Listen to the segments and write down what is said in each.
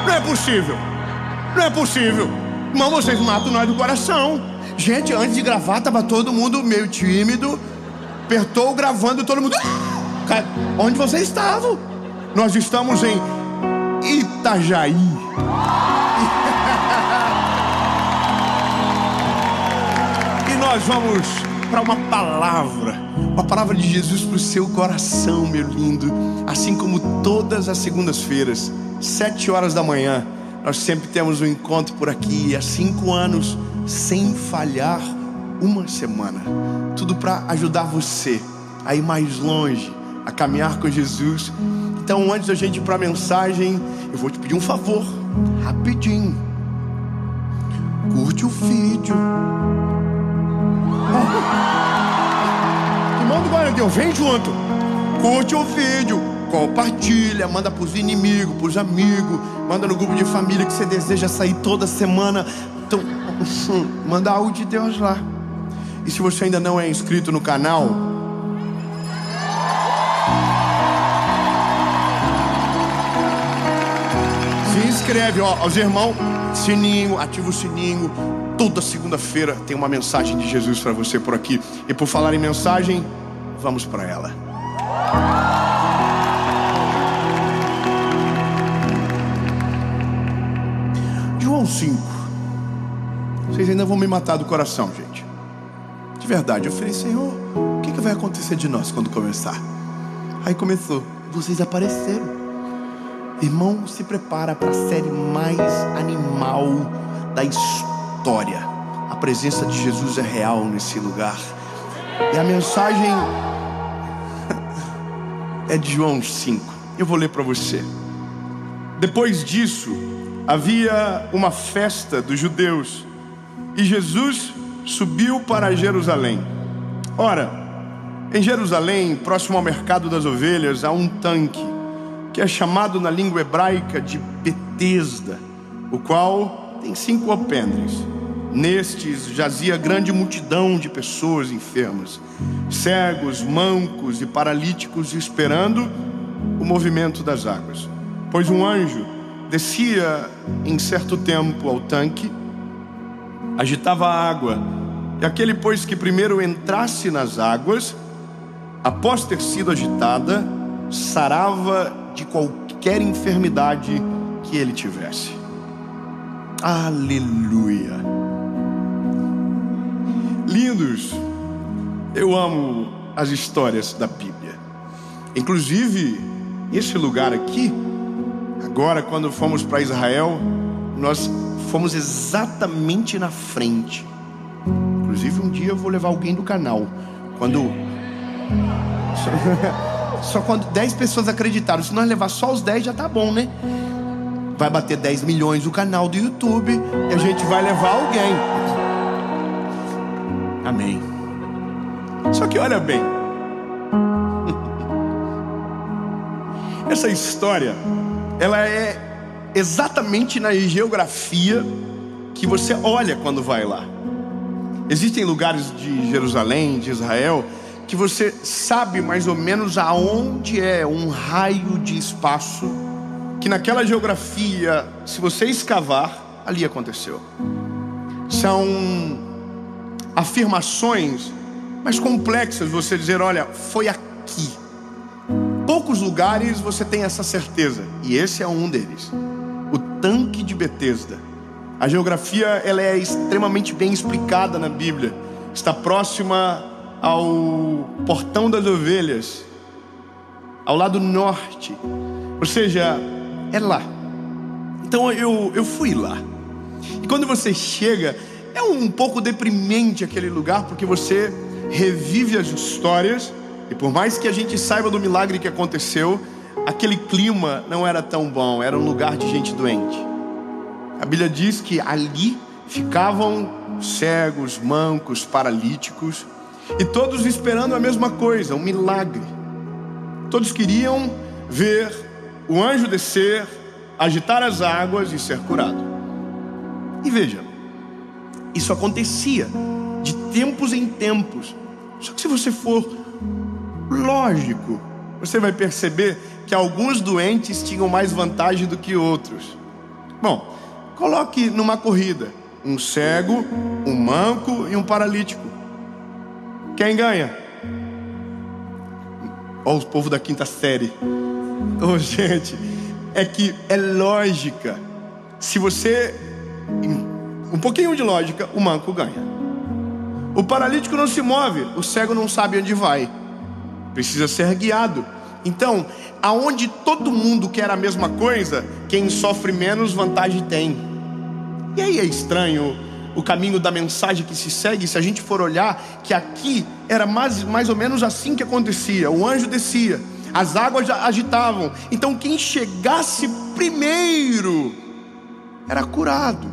Não é possível. Não é possível. Irmão, vocês matam nós do coração. Gente, antes de gravar, tava todo mundo meio tímido. Apertou gravando, todo mundo... Onde vocês estavam? Nós estamos em Itajaí. E nós vamos para uma palavra de Jesus para o seu coração, meu lindo. Assim como todas as segundas-feiras, 7 horas da manhã, nós sempre temos um encontro por aqui. Há 5 anos, sem falhar uma semana. Tudo para ajudar você a ir mais longe, a caminhar com Jesus. Então, antes da gente ir para a mensagem, eu vou te pedir um favor, rapidinho. Curte o vídeo. Irmão do Guarani, vem junto. Curte o vídeo, compartilha, manda pros inimigos, pros amigos, manda no grupo de família que você deseja sair toda semana. Então, manda algo de Deus lá. E se você ainda não é inscrito no canal, se inscreve, ó, aos irmãos, sininho, ativa o sininho. Toda segunda-feira tem uma mensagem de Jesus para você por aqui. E por falar em mensagem, vamos para ela. João 5. Vocês ainda vão me matar do coração, gente. De verdade, eu falei, Senhor, o que vai acontecer de nós quando começar? Aí começou, vocês apareceram. Irmão, se prepara para a série mais animal da história. A presença de Jesus é real nesse lugar. E a mensagem é de João 5. Eu vou ler para você. Depois disso, havia uma festa dos judeus e Jesus subiu para Jerusalém. Ora, em Jerusalém, próximo ao mercado das ovelhas, há um tanque que é chamado na língua hebraica de Betesda, o qual tem 5 alpendres. Nestes jazia grande multidão de pessoas enfermas, cegos, mancos e paralíticos, esperando o movimento das águas. Pois um anjo descia em certo tempo ao tanque, agitava a água, e aquele, pois, que primeiro entrasse nas águas, após ter sido agitada, sarava de qualquer enfermidade que ele tivesse. Aleluia. Lindos, eu amo as histórias da Bíblia. Inclusive, esse lugar aqui, agora quando fomos para Israel, nós fomos exatamente na frente. Inclusive um dia eu vou levar alguém do canal. Só quando 10 pessoas acreditaram. Se nós levar só os 10 já tá bom, né? Vai bater 10 milhões o canal do YouTube e a gente vai levar alguém. Amém. Só que olha bem, essa história, ela é exatamente na geografia que você olha quando vai lá. Existem lugares de Jerusalém, de Israel, que você sabe mais ou menos aonde é um raio de espaço, que naquela geografia, se você escavar, ali aconteceu. São afirmações mais complexas, você dizer, olha, foi aqui. Poucos lugares você tem essa certeza, e esse é um deles. O tanque de Betesda. A geografia, ela é extremamente bem explicada na Bíblia. Está próxima ao portão das ovelhas, ao lado norte. Ou seja, é lá. Então eu fui lá. E quando você chega, é um pouco deprimente aquele lugar, porque você revive as histórias. E por mais que a gente saiba do milagre que aconteceu, aquele clima não era tão bom. Era um lugar de gente doente. A Bíblia diz que ali ficavam cegos, mancos, paralíticos, e todos esperando a mesma coisa, um milagre. Todos queriam ver o anjo descer, agitar as águas e ser curado. E veja, isso acontecia de tempos em tempos. Só que se você for lógico, você vai perceber que alguns doentes tinham mais vantagem do que outros. Bom, coloque numa corrida um cego, um manco e um paralítico. Quem ganha? Olha o povo da quinta série. Oh, gente, é que é lógica. Se você... um pouquinho de lógica, o manco ganha. O paralítico não se move, o cego não sabe onde vai. Precisa ser guiado. Então, aonde todo mundo quer a mesma coisa, quem sofre menos vantagem tem. E aí é estranho o caminho da mensagem que se segue, se a gente for olhar que aqui era mais ou menos assim que acontecia. O anjo descia, as águas já agitavam. Então quem chegasse primeiro era curado.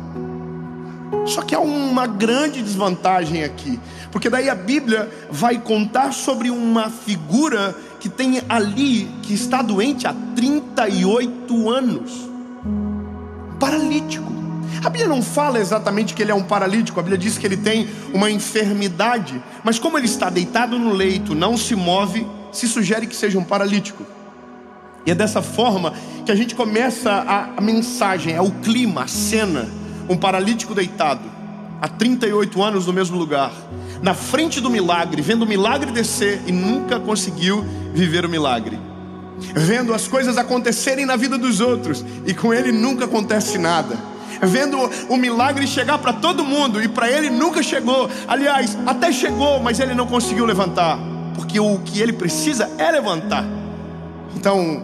Só que há uma grande desvantagem aqui, porque daí a Bíblia vai contar sobre uma figura que tem ali, que está doente há 38 anos, paralítico. A Bíblia não fala exatamente que ele é um paralítico, a Bíblia diz que ele tem uma enfermidade, mas como ele está deitado no leito, não se move, se sugere que seja um paralítico. E é dessa forma que a gente começa a mensagem, é o clima, a cena. Um paralítico deitado há 38 anos no mesmo lugar, na frente do milagre, vendo o milagre descer e nunca conseguiu viver o milagre, vendo as coisas acontecerem na vida dos outros e com ele nunca acontece nada, vendo o milagre chegar para todo mundo e para ele nunca chegou. Aliás, até chegou, mas ele não conseguiu levantar, porque o que ele precisa é levantar. Então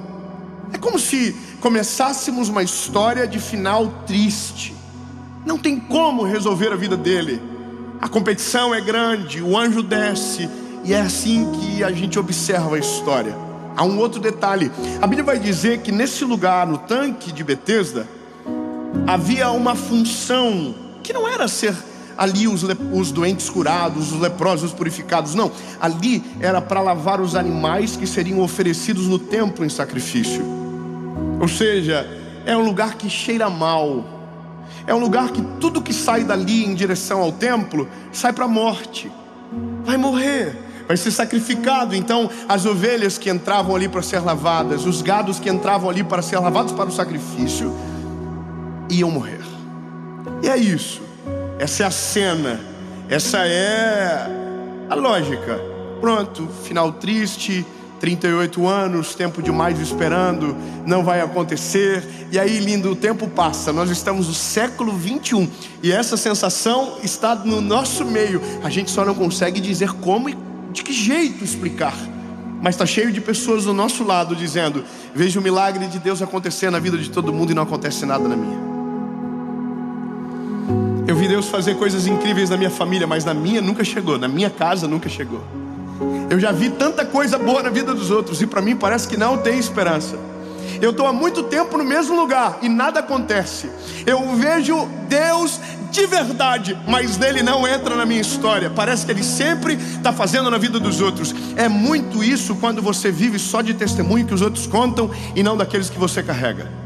é como se começássemos uma história de final triste. Não tem como resolver a vida dele. A competição é grande, o anjo desce, e é assim que a gente observa a história. Há um outro detalhe. A Bíblia vai dizer que nesse lugar, no tanque de Betesda, havia uma função que não era ser ali os doentes curados, os leprosos purificados. Não, ali era para lavar os animais que seriam oferecidos no templo em sacrifício. Ou seja, é um lugar que cheira mal. É um lugar que tudo que sai dali em direção ao templo sai para a morte. Vai morrer, vai ser sacrificado. Então as ovelhas que entravam ali para ser lavadas, os gados que entravam ali para ser lavados para o sacrifício, iam morrer. E é isso. Essa é a cena. Essa é a lógica. Pronto, final triste. 38 anos, tempo demais esperando, não vai acontecer. E aí, lindo, o tempo passa, nós estamos no século 21 e essa sensação está no nosso meio. A gente só não consegue dizer como e de que jeito explicar, mas está cheio de pessoas do nosso lado dizendo: vejo o milagre de Deus acontecer na vida de todo mundo e não acontece nada na minha. Eu vi Deus fazer coisas incríveis na minha família, mas na minha nunca chegou, na minha casa nunca chegou. Eu já vi tanta coisa boa na vida dos outros e para mim parece que não tem esperança. Eu estou há muito tempo no mesmo lugar e nada acontece. Eu vejo Deus de verdade, mas Ele não entra na minha história. Parece que Ele sempre está fazendo na vida dos outros. É muito isso quando você vive só de testemunho que os outros contam e não daqueles que você carrega.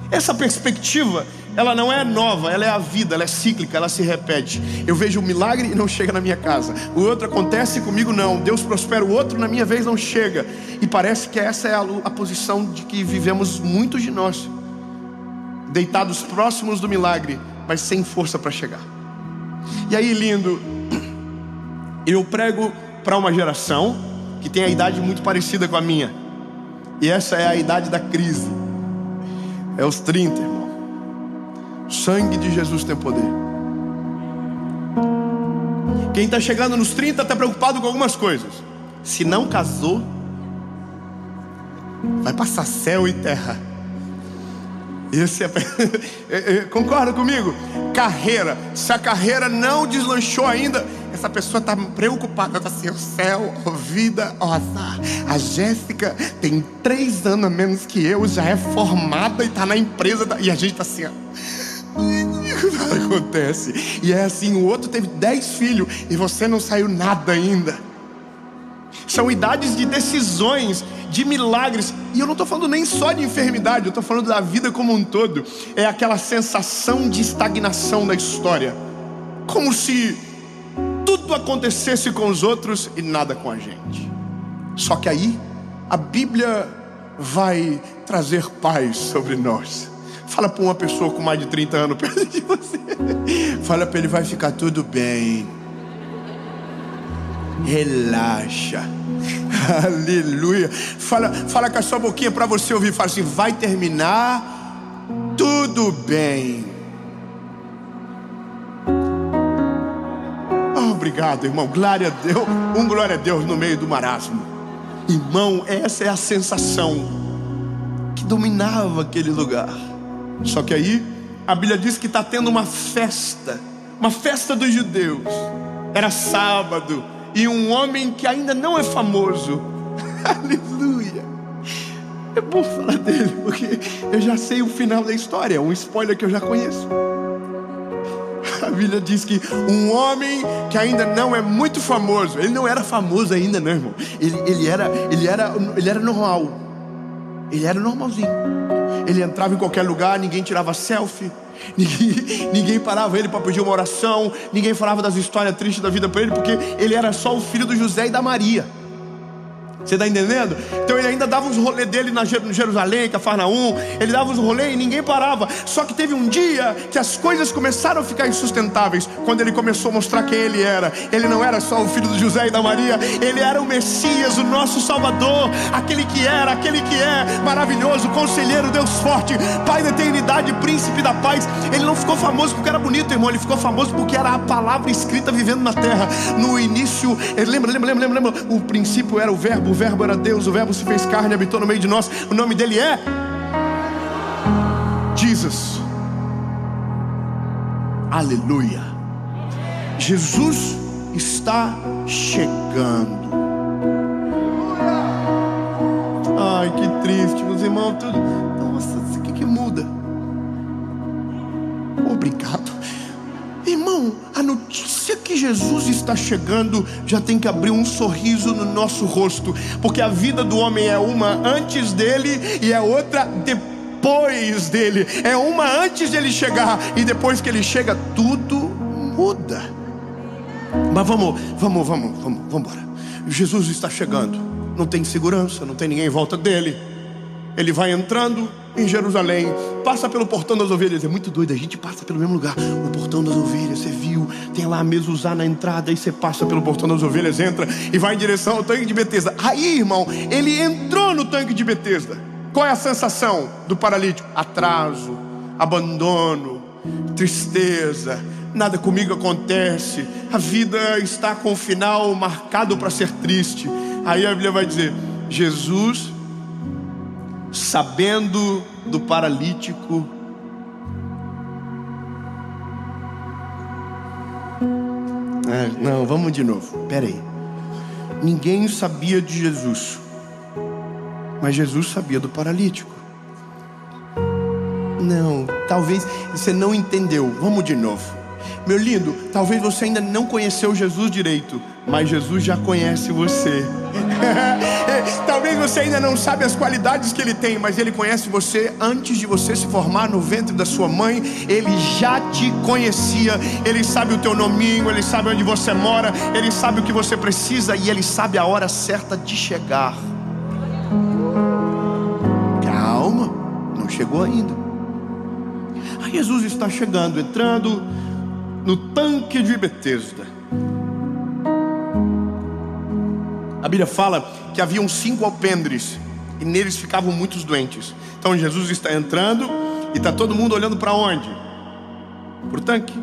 Essa perspectiva, ela não é nova, ela é a vida, ela é cíclica, ela se repete. Eu vejo o milagre e não chega na minha casa. O outro acontece comigo não. Deus prospera o outro, na minha vez não chega. E parece que essa é a posição de que vivemos muitos de nós, deitados próximos do milagre, mas sem força para chegar. E aí, lindo, eu prego para uma geração que tem a idade muito parecida com a minha. E essa é a idade da crise. É os 30, irmão. O sangue de Jesus tem poder. Quem está chegando nos 30 está preocupado com algumas coisas. Se não casou, vai passar céu e terra. Esse concorda comigo? Carreira. Se a carreira não deslanchou ainda, essa pessoa está preocupada. Está assim: o céu, a vida, o azar. A Jéssica tem 3 anos a menos que eu, já é formada e está na empresa e a gente está assim, ó. Nada acontece. E é assim, o outro teve 10 filhos e você não saiu nada ainda. São idades de decisões, de milagres. E eu não estou falando nem só de enfermidade, eu estou falando da vida como um todo. É aquela sensação de estagnação da história, como se tudo acontecesse com os outros e nada com a gente. Só que aí a Bíblia vai trazer paz sobre nós. Fala para uma pessoa com mais de 30 anos perto de você. Fala para ele, vai ficar tudo bem. Relaxa. Aleluia. Fala com a sua boquinha para você ouvir. Fala assim, vai terminar tudo bem. Oh, obrigado, irmão. Glória a Deus. Glória a Deus no meio do marasmo. Irmão, essa é a sensação que dominava aquele lugar. Só que aí a Bíblia diz que está tendo uma festa dos judeus. Era sábado, e um homem que ainda não é famoso, aleluia, é bom falar dele, porque eu já sei o final da história, é um spoiler que eu já conheço. A Bíblia diz que um homem que ainda não é muito famoso, ele não era famoso ainda não, irmão. Ele era normal. Ele era normalzinho. Ele entrava em qualquer lugar, ninguém tirava selfie, ninguém parava ele para pedir uma oração, ninguém falava das histórias tristes da vida para ele, porque ele era só o filho do José e da Maria. Você está entendendo? Então ele ainda dava uns rolês dele no Jerusalém, Cafarnaum. Ele dava uns rolês e ninguém parava. Só que teve um dia que as coisas começaram a ficar insustentáveis, quando ele começou a mostrar quem ele era. Ele não era só o filho do José e da Maria, ele era o Messias, o nosso Salvador, aquele que é maravilhoso, conselheiro, Deus forte, Pai da eternidade, príncipe da paz. Ele não ficou famoso porque era bonito, irmão. Ele ficou famoso porque era a palavra escrita vivendo na terra. No início, lembra, o princípio era o verbo era Deus, o verbo se fez carne e habitou no meio de nós. O nome dele é Jesus. Aleluia. Jesus está chegando. Ai, que triste, meus irmãos. Tudo. Nossa, o que muda? Obrigado. Irmão, a notícia que Jesus está chegando já tem que abrir um sorriso no nosso rosto, porque a vida do homem é uma antes dele e é outra depois dele. É uma antes dele chegar, e depois que ele chega tudo muda. Mas vamos embora. Jesus está chegando, não tem segurança, não tem ninguém em volta dele. Ele vai entrando em Jerusalém, passa pelo portão das ovelhas. É muito doido, a gente passa pelo mesmo lugar. O portão das ovelhas, você viu, tem lá a mezuzá na entrada. Aí você passa pelo portão das ovelhas, entra e vai em direção ao tanque de Betesda. Aí, irmão, ele entrou no tanque de Betesda. Qual é a sensação do paralítico? Atraso, abandono, tristeza. Nada comigo acontece, a vida está com o final marcado para ser triste. Aí a Bíblia vai dizer, Jesus, sabendo do paralítico, não, vamos de novo, peraí. Ninguém sabia de Jesus, mas Jesus sabia do paralítico. Não, talvez você não entendeu. Vamos de novo. Meu lindo, talvez você ainda não conheceu Jesus direito, mas Jesus já conhece você. Talvez você ainda não sabe as qualidades que Ele tem, mas Ele conhece você antes de você se formar no ventre da sua mãe. Ele já te conhecia. Ele sabe o teu nominho, Ele sabe onde você mora, Ele sabe o que você precisa, e Ele sabe a hora certa de chegar. Calma, não chegou ainda. Aí Jesus está chegando, entrando no tanque de Betesda. A Bíblia fala que haviam 5 alpendres e neles ficavam muitos doentes. Então Jesus está entrando e está todo mundo olhando para onde? Para o tanque.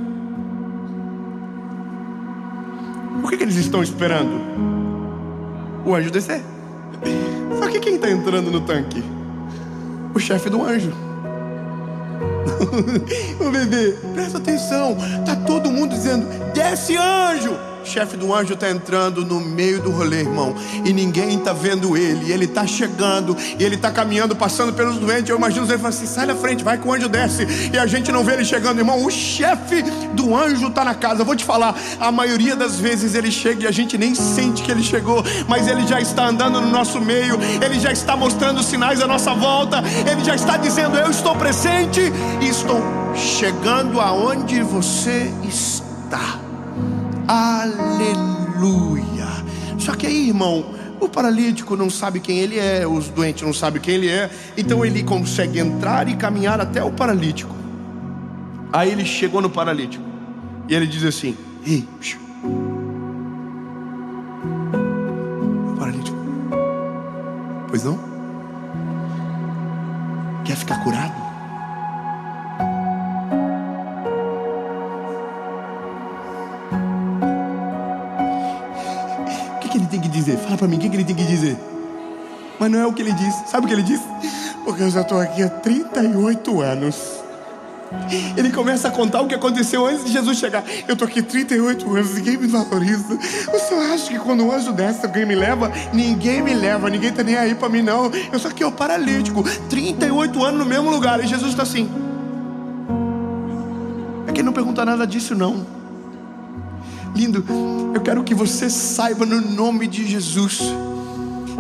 Por que eles estão esperando o anjo descer? Só que quem está entrando no tanque? O chefe do anjo. Ô bebê, presta atenção. Tá todo mundo dizendo, desce anjo. O chefe do anjo está entrando no meio do rolê, irmão, e ninguém está vendo ele. Ele está chegando, e ele está caminhando, passando pelos doentes. Eu imagino ele falando assim, sai da frente, vai que o anjo desce. E a gente não vê ele chegando, irmão. O chefe do anjo está na casa. Eu vou te falar, a maioria das vezes ele chega e a gente nem sente que ele chegou, mas ele já está andando no nosso meio. Ele já está mostrando sinais à nossa volta. Ele já está dizendo, eu estou presente e estou chegando aonde você está. Aleluia. Só que aí, irmão, O paralítico não sabe quem ele é, os doentes não sabem quem ele é, então ele consegue entrar e caminhar até o paralítico. Aí ele chegou no paralítico e ele diz assim: ei, o paralítico, pois não? Quer ficar curado? O que ele tem que dizer? Fala pra mim, o que ele tem que dizer? Mas não é o que ele diz. Sabe o que ele diz? Porque eu já estou aqui há 38 anos. Ele começa a contar o que aconteceu antes de Jesus chegar. Eu estou aqui 38 anos, ninguém me valoriza. O senhor acha que quando o anjo desce, alguém me leva? Ninguém me leva, ninguém está nem aí para mim não. Eu sou aqui o paralítico, 38 anos no mesmo lugar. E Jesus está assim. É que ele não pergunta nada disso não. Lindo, eu quero que você saiba no nome de Jesus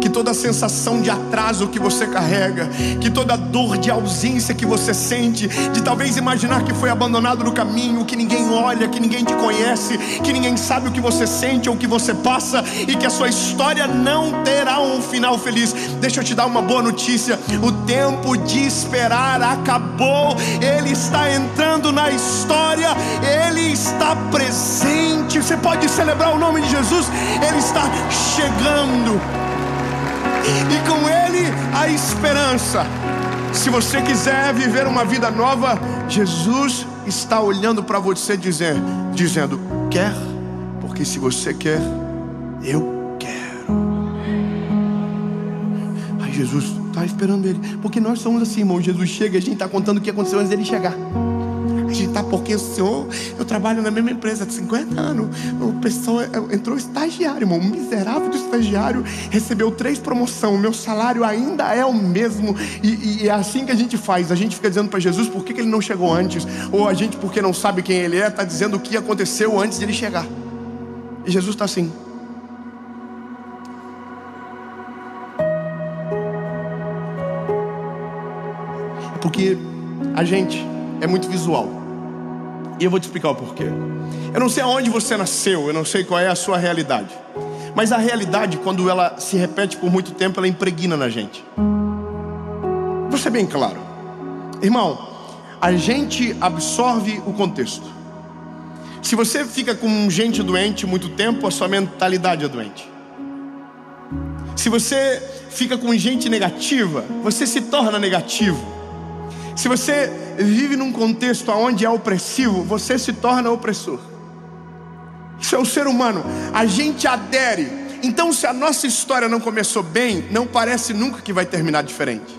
que toda sensação de atraso que você carrega, que toda dor de ausência que você sente, de talvez imaginar que foi abandonado no caminho, que ninguém olha, que ninguém te conhece, que ninguém sabe o que você sente ou o que você passa, e que a sua história não terá um final feliz. Deixa eu te dar uma boa notícia: o tempo de esperar acabou. Ele está entrando na história, Ele está presente. Você pode celebrar o nome de Jesus. Ele está chegando, e com Ele a esperança. Se você quiser viver uma vida nova, Jesus está olhando para você dizendo: quer? Porque se você quer, eu quero. Aí Jesus está esperando ele. Porque nós somos assim, irmão. Jesus chega e a gente está contando o que aconteceu antes dele chegar. A gente está, porque o senhor, eu trabalho na mesma empresa há 50 anos. O pessoal entrou estagiário, irmão, um miserável do estagiário, recebeu 3 promoções, o meu salário ainda é o mesmo. E é assim que a gente faz. A gente fica dizendo para Jesus por que ele não chegou antes, ou a gente, porque não sabe quem ele é, está dizendo o que aconteceu antes de ele chegar. E Jesus está assim. Porque a gente é muito visual. E eu vou te explicar o porquê. Eu não sei aonde você nasceu, eu não sei qual é a sua realidade, mas a realidade, quando ela se repete por muito tempo, ela impregna na gente. Vou ser bem claro, irmão, a gente absorve o contexto. Se você fica com gente doente muito tempo, a sua mentalidade é doente. Se você fica com gente negativa, você se torna negativo. Se você vive num contexto onde é opressivo, você se torna opressor. Isso é o ser humano. A gente adere. Então, se a nossa história não começou bem, não parece nunca que vai terminar diferente.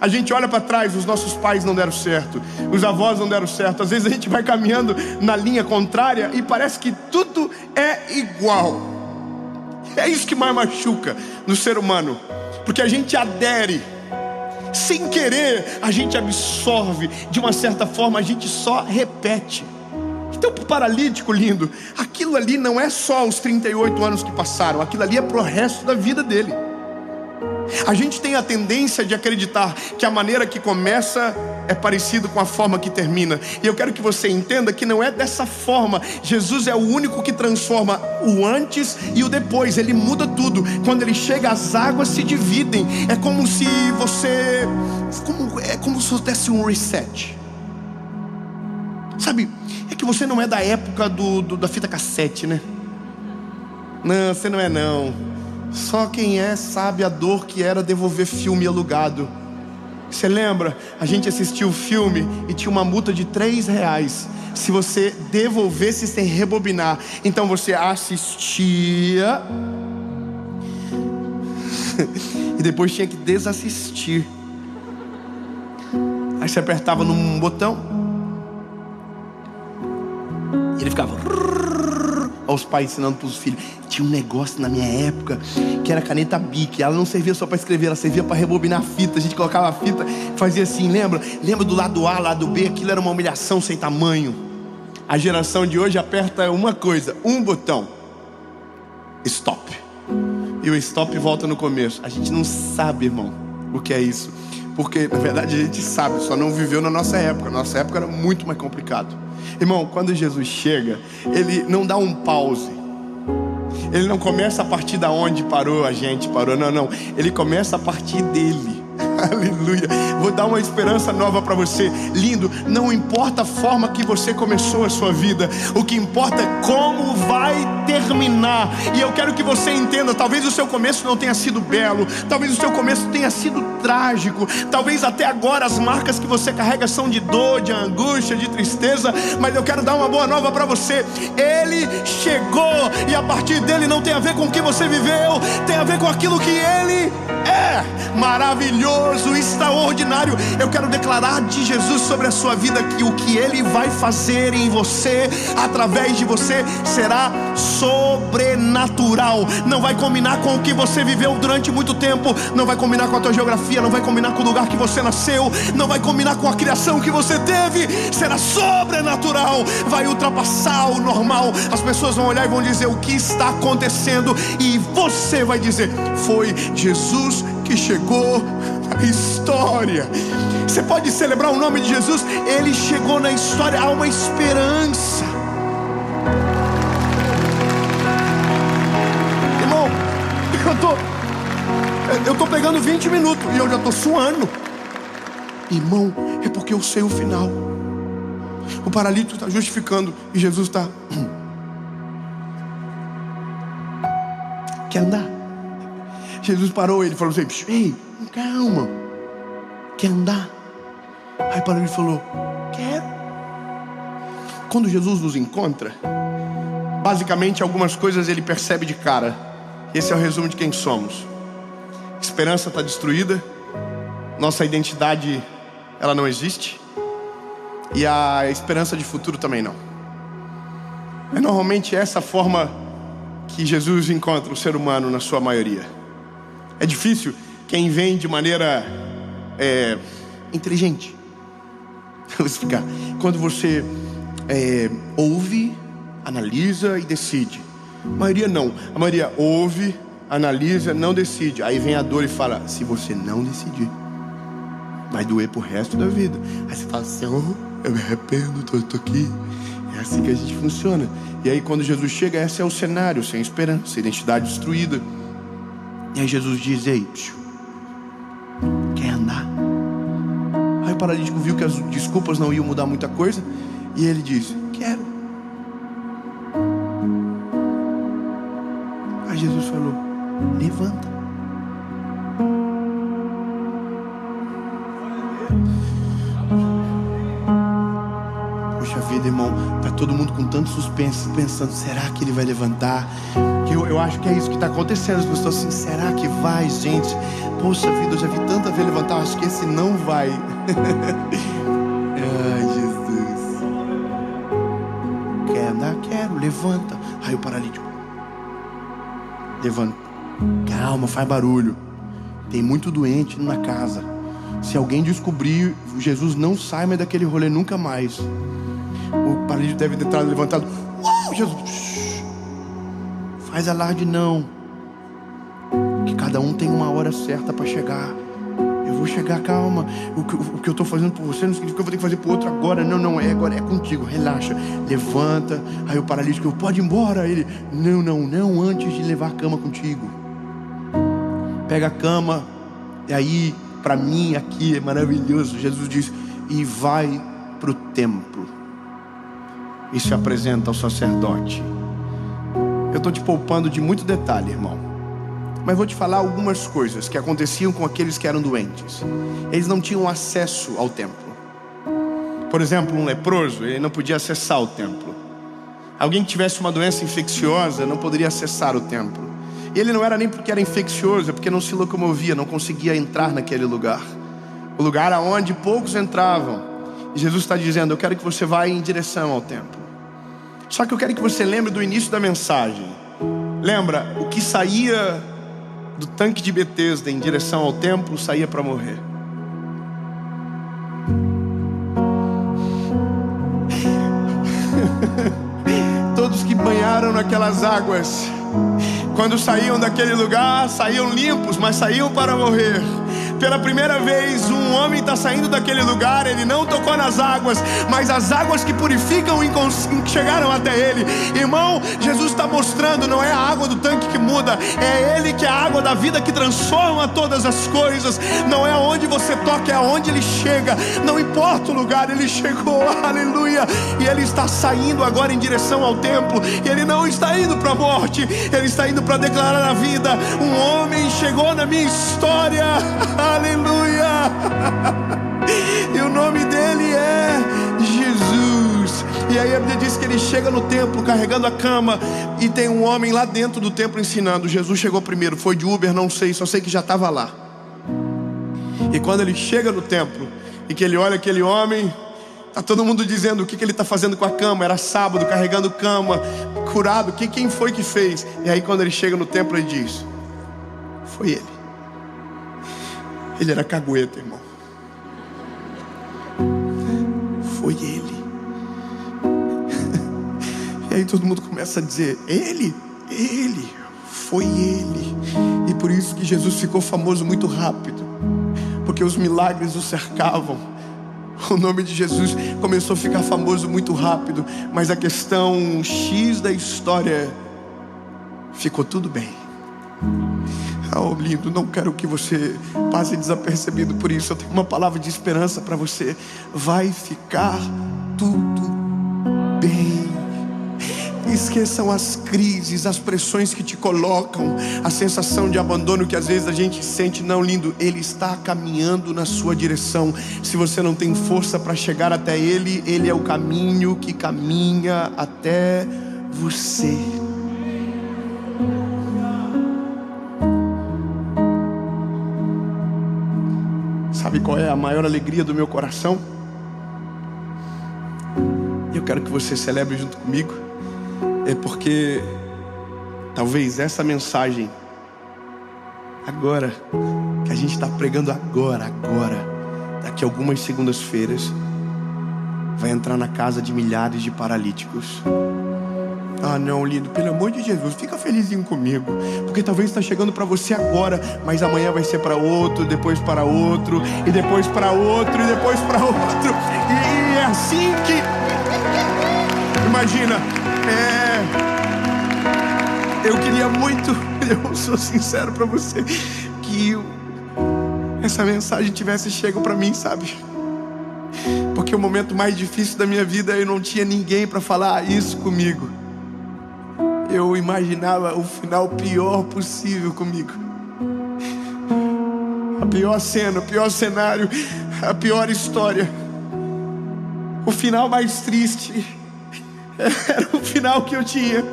A gente olha para trás, os nossos pais não deram certo, os avós não deram certo. Às vezes a gente vai caminhando na linha contrária e parece que tudo é igual. É isso que mais machuca no ser humano, porque a gente adere. Sem querer, a gente absorve. De uma certa forma, a gente só repete. Então, para o paralítico, lindo, aquilo ali não é só os 38 anos que passaram, aquilo ali é pro resto da vida dele. A gente tem a tendência de acreditar que a maneira que começa é parecido com a forma que termina. E eu quero que você entenda que não é dessa forma. Jesus é o único que transforma o antes e o depois. Ele muda tudo. Quando ele chega, as águas se dividem. É como se você... É como se desse um reset. Sabe, é que você não é da época da fita cassete, né? Não, você não é não. Só quem é sabe a dor que era devolver filme alugado. Você lembra? A gente assistiu o filme e tinha uma multa de R$3 se você devolvesse sem rebobinar. Então você assistia e depois tinha que desassistir. Aí você apertava num botão e ele ficava... Os pais ensinando para os filhos. Tinha um negócio na minha época que era caneta Bic. Ela não servia só para escrever, ela servia para rebobinar a fita. A gente colocava a fita, fazia assim, lembra? Lembra do lado A, lado B? Aquilo era uma humilhação sem tamanho. A geração de hoje aperta uma coisa, um botão, stop, e o stop volta no começo. A gente não sabe, irmão, o que é isso, porque na verdade a gente sabe, só não viveu na nossa época. Nossa época era muito mais complicado. Irmão, quando Jesus chega, Ele não dá um pause. Ele não começa a partir da onde parou, a gente parou. Não. Ele começa a partir dele. Aleluia. Vou dar uma esperança nova para você. Lindo, não importa a forma que você começou a sua vida, o que importa é como vai terminar. E eu quero que você entenda, talvez o seu começo não tenha sido belo, talvez o seu começo tenha sido trágico, talvez até agora as marcas que você carrega são de dor, de angústia, de tristeza, mas eu quero dar uma boa nova para você. Ele chegou, e a partir dele não tem a ver com o que você viveu, tem a ver com aquilo que ele é. Maravilhoso, extraordinário. Eu quero declarar de Jesus sobre a sua vida que o que ele vai fazer em você, através de você, será sobrenatural. Não vai combinar com o que você viveu durante muito tempo, não vai combinar com a tua geografia, não vai combinar com o lugar que você nasceu, não vai combinar com a criação que você teve. Será sobrenatural, vai ultrapassar o normal. As pessoas vão olhar e vão dizer: o que está acontecendo? E você vai dizer: foi Jesus que chegou na história. Você pode celebrar o nome de Jesus. Ele chegou na história. Há uma esperança. Irmão, eu tô pegando 20 minutos e eu já tô suando. Irmão, é porque eu sei o final. O paralítico está justificando e Jesus está: quer andar? Jesus parou, ele falou assim: ei, calma, quer andar? Aí parou e falou: quero. Quando Jesus nos encontra, basicamente algumas coisas ele percebe de cara. Esse é o resumo de quem somos. Esperança está destruída, nossa identidade, ela não existe, e a esperança de futuro também não. É normalmente essa forma que Jesus encontra o ser humano na sua maioria. É difícil quem vem de maneira inteligente. Vou explicar. Quando você ouve, analisa e decide. A maioria não. A maioria ouve, analisa, não decide. Aí vem a dor e fala: se você não decidir, vai doer pro resto da vida. Aí você fala assim: eu me arrependo, tô aqui. É assim que a gente funciona. E aí quando Jesus chega, esse é o cenário, sem esperança, identidade destruída. E aí Jesus diz: ei, quer andar? Aí o paralítico viu que as desculpas não iam mudar muita coisa, e ele diz: quero. Aí Jesus falou: levanta. Poxa vida, irmão, tá todo mundo com tanto suspense, pensando: será que ele vai levantar? Eu acho que é isso que está acontecendo. As pessoas assim: será que vai, gente? Poxa vida, eu já vi tanta vez levantar, acho que esse não vai. Ai, Jesus. Quer andar? Quero, levanta. Aí o paralítico: levanta. Calma, faz barulho. Tem muito doente na casa. Se alguém descobrir, Jesus não sai mais daquele rolê nunca mais. O paralítico deve ter entrado levantado. Jesus, faz alarde não, que cada um tem uma hora certa para chegar. Eu vou chegar, calma. O que eu estou fazendo por você não significa que eu vou ter que fazer por outro agora. Não é agora, é contigo, relaxa. Levanta. Aí o paralítico: pode ir embora. Ele: não, antes de levar a cama contigo. Pega a cama. E aí, para mim aqui é maravilhoso. Jesus diz: e vai para o templo e se apresenta ao sacerdote. Eu estou te poupando de muito detalhe, irmão, mas vou te falar algumas coisas que aconteciam com aqueles que eram doentes. Eles não tinham acesso ao templo. Por exemplo, um leproso, ele não podia acessar o templo. Alguém que tivesse uma doença infecciosa não poderia acessar o templo. E ele não era nem porque era infeccioso, é porque não se locomovia, não conseguia entrar naquele lugar. O lugar aonde poucos entravam. E Jesus está dizendo: eu quero que você vá em direção ao templo. Só que eu quero que você lembre do início da mensagem. Lembra, o que saía do tanque de Betesda em direção ao templo saía para morrer. Todos que banharam naquelas águas, quando saíam daquele lugar, saíam limpos, mas saíam para morrer. Pela primeira vez, um homem está saindo daquele lugar. Ele não tocou nas águas, mas as águas que purificam chegaram até ele. Irmão, Jesus está mostrando, não é a água do tanque que muda, é Ele que é a água da vida que transforma todas as coisas. Não é aonde você toca, é aonde Ele chega. Não importa o lugar, Ele chegou, aleluia. E Ele está saindo agora em direção ao templo. E Ele não está indo para a morte, Ele está indo para declarar a vida. Um homem chegou na minha história, aleluia. E o nome dele é Jesus. E aí a Bíblia diz que ele chega no templo carregando a cama, e tem um homem lá dentro do templo ensinando. Jesus chegou primeiro, foi de Uber, não sei, só sei que já estava lá. E quando ele chega no templo e que ele olha aquele homem, tá todo mundo dizendo o que ele está fazendo com a cama. Era sábado, carregando cama, curado. Quem foi que fez? E aí quando ele chega no templo, ele diz: foi ele. Ele era cagueta, irmão. Foi ele. E aí todo mundo começa a dizer: ele, foi ele. E por isso que Jesus ficou famoso muito rápido, porque os milagres o cercavam. O nome de Jesus começou a ficar famoso muito rápido. Mas a questão X da história, ficou tudo bem. Oh, lindo, não quero que você passe desapercebido por isso. Eu tenho uma palavra de esperança para você. Vai ficar tudo bem. Esqueçam as crises, as pressões que te colocam, a sensação de abandono que às vezes a gente sente. Não, lindo, Ele está caminhando na sua direção. Se você não tem força para chegar até Ele, Ele é o caminho que caminha até você. Sabe qual é a maior alegria do meu coração? Eu quero que você celebre junto comigo. É porque talvez essa mensagem agora, que a gente está pregando agora, daqui a algumas segundas-feiras, vai entrar na casa de milhares de paralíticos. Ah não, lindo, pelo amor de Jesus, fica felizinho comigo, porque talvez está chegando para você agora, mas amanhã vai ser para outro, depois para outro, e depois para outro, e depois para outro. E é assim que... Imagina, eu queria muito, eu sou sincero para você, que essa mensagem tivesse chego para mim, sabe? Porque o momento mais difícil da minha vida, eu não tinha ninguém para falar isso comigo. Eu imaginava o final pior possível comigo. A pior cena, o pior cenário, a pior história. O final mais triste era o final que eu tinha.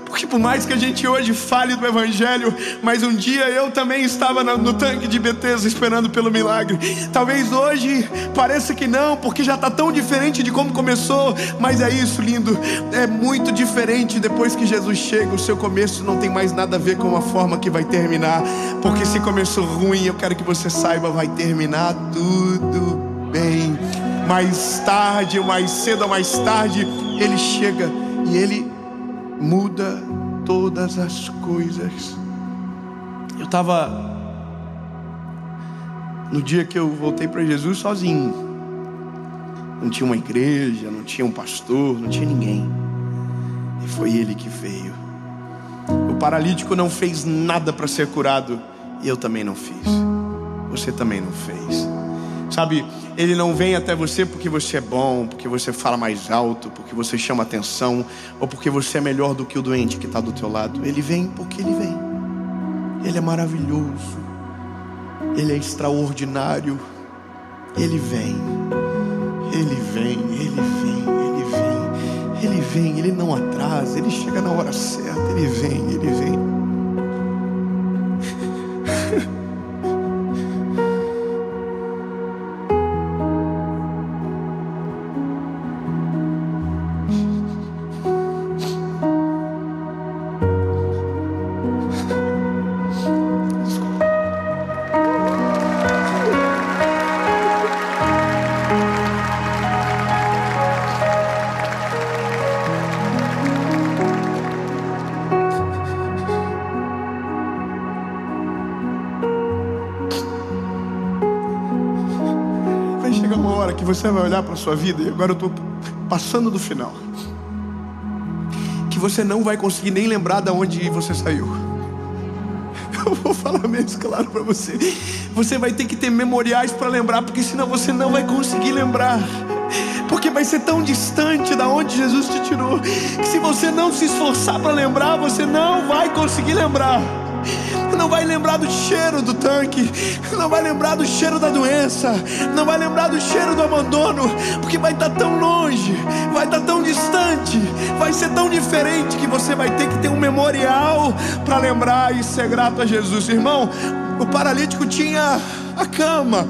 Porque por mais que a gente hoje fale do Evangelho, mas um dia eu também estava no tanque de Betesda esperando pelo milagre. Talvez hoje pareça que não, porque já está tão diferente de como começou. Mas é isso, lindo, é muito diferente. Depois que Jesus chega, o seu começo não tem mais nada a ver com a forma que vai terminar. Porque se começou ruim, eu quero que você saiba, vai terminar tudo bem. Mais tarde, mais cedo ou mais tarde, Ele chega e Ele muda todas as coisas. Eu estava no dia que eu voltei para Jesus sozinho. Não tinha uma igreja, não tinha um pastor, não tinha ninguém. E foi Ele que veio. O paralítico não fez nada para ser curado, e eu também não fiz. Você também não fez. Sabe, Ele não vem até você porque você é bom, porque você fala mais alto, porque você chama atenção, ou porque você é melhor do que o doente que está do teu lado. Ele vem porque Ele vem. Ele é maravilhoso, Ele é extraordinário. Ele vem, Ele vem, Ele vem, Ele vem, Ele vem. Ele não atrasa, Ele chega na hora certa. Ele vem, Ele vem. que você vai olhar para a sua vida, e agora eu estou passando do final, que você não vai conseguir nem lembrar de onde você saiu. Eu vou falar mesmo claro para você. Você vai ter que ter memoriais para lembrar, porque senão você não vai conseguir lembrar. Porque vai ser tão distante da onde Jesus te tirou, que se você não se esforçar para lembrar, você não vai conseguir lembrar. Não vai lembrar do cheiro do tanque, não vai lembrar do cheiro da doença, não vai lembrar do cheiro do abandono, porque vai estar tão longe, vai estar tão distante, vai ser tão diferente, que você vai ter que ter um memorial para lembrar e ser grato a Jesus. Irmão, o paralítico tinha a cama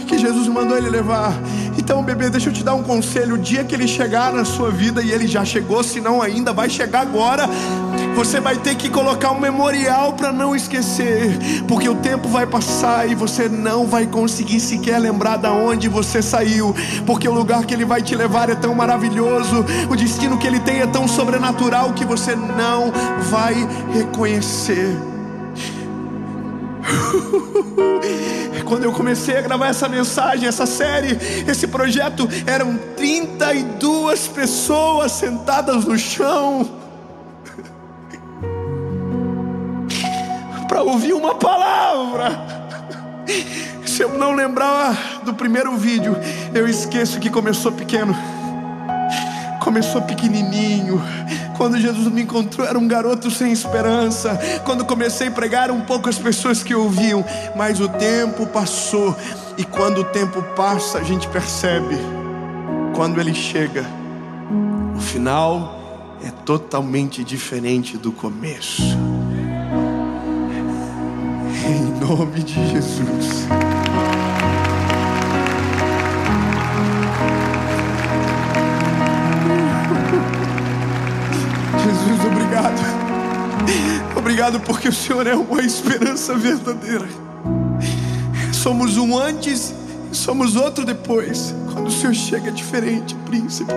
que Jesus mandou ele levar. Então, bebê, deixa eu te dar um conselho. O dia que ele chegar na sua vida, e ele já chegou, se não ainda vai chegar agora, você vai ter que colocar um memorial para não esquecer, porque o tempo vai passar e você não vai conseguir sequer lembrar de onde você saiu, porque o lugar que ele vai te levar é tão maravilhoso, o destino que ele tem é tão sobrenatural, que você não vai reconhecer. Quando eu comecei a gravar essa mensagem, essa série, esse projeto, eram 32 pessoas sentadas no chão para ouvir uma palavra. Se eu não lembrar do primeiro vídeo, eu esqueço que começou pequeno, começou pequenininho. Quando Jesus me encontrou, era um garoto sem esperança. Quando comecei a pregar, eram poucas pessoas que ouviam. Mas o tempo passou, e quando o tempo passa, a gente percebe, quando ele chega, o final é totalmente diferente do começo. Em nome de Jesus. Jesus, obrigado. Obrigado porque o Senhor é uma esperança verdadeira. Somos um antes e somos outro depois. Quando o Senhor chega é diferente, príncipe.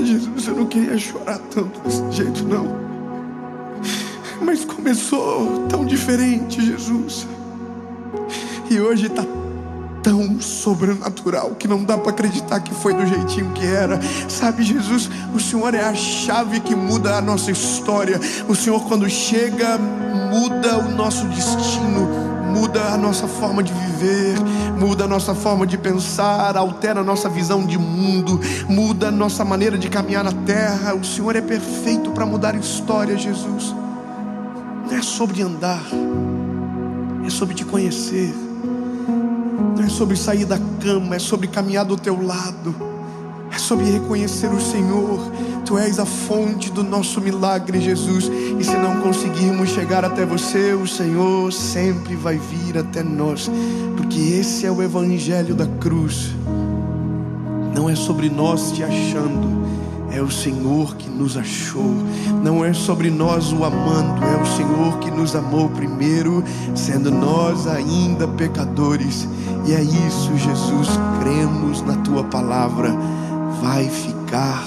Jesus, eu não queria chorar tanto desse jeito, não. Mas começou tão diferente, Jesus. E hoje está tão sobrenatural que não dá para acreditar que foi do jeitinho que era. Sabe, Jesus, o Senhor é a chave que muda a nossa história. O Senhor, quando chega, muda o nosso destino, muda a nossa forma de viver, muda a nossa forma de pensar, altera a nossa visão de mundo, muda a nossa maneira de caminhar na terra. O Senhor é perfeito para mudar a história, Jesus. Não é sobre andar, é sobre te conhecer. Não é sobre sair da cama, é sobre caminhar do teu lado, é sobre reconhecer o Senhor. Tu és a fonte do nosso milagre, Jesus. E se não conseguirmos chegar até você, o Senhor sempre vai vir até nós, porque esse é o evangelho da cruz. Não é sobre nós te achando, é o Senhor que nos achou. Não é sobre nós o amando, é o Senhor que nos amou primeiro, sendo nós ainda pecadores. E é isso, Jesus, cremos na tua palavra, vai ficar